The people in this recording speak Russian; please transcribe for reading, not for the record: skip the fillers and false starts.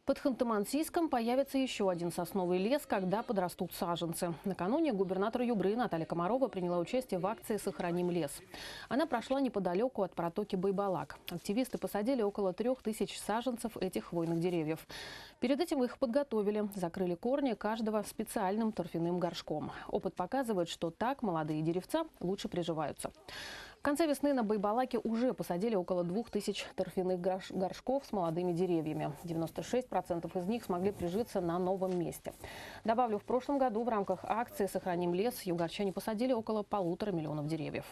Под Ханты-Мансийском появится еще один сосновый лес, когда подрастут саженцы. Накануне губернатор Югры Наталья Комарова приняла участие в акции «Сохраним лес». Она прошла неподалеку от протоки Байбалак. Активисты посадили около 3000 саженцев этих хвойных деревьев. Перед этим их подготовили, закрыли корни каждого специальным торфяным горшком. Опыт показывает, что так молодые деревца лучше приживаются. В конце весны на Байбалаке уже посадили около 2000 торфяных горшков с молодыми деревьями. 96% из них смогли прижиться на новом месте. Добавлю, в прошлом году в рамках акции «Сохраним лес» югорчане посадили около 1,5 миллиона деревьев.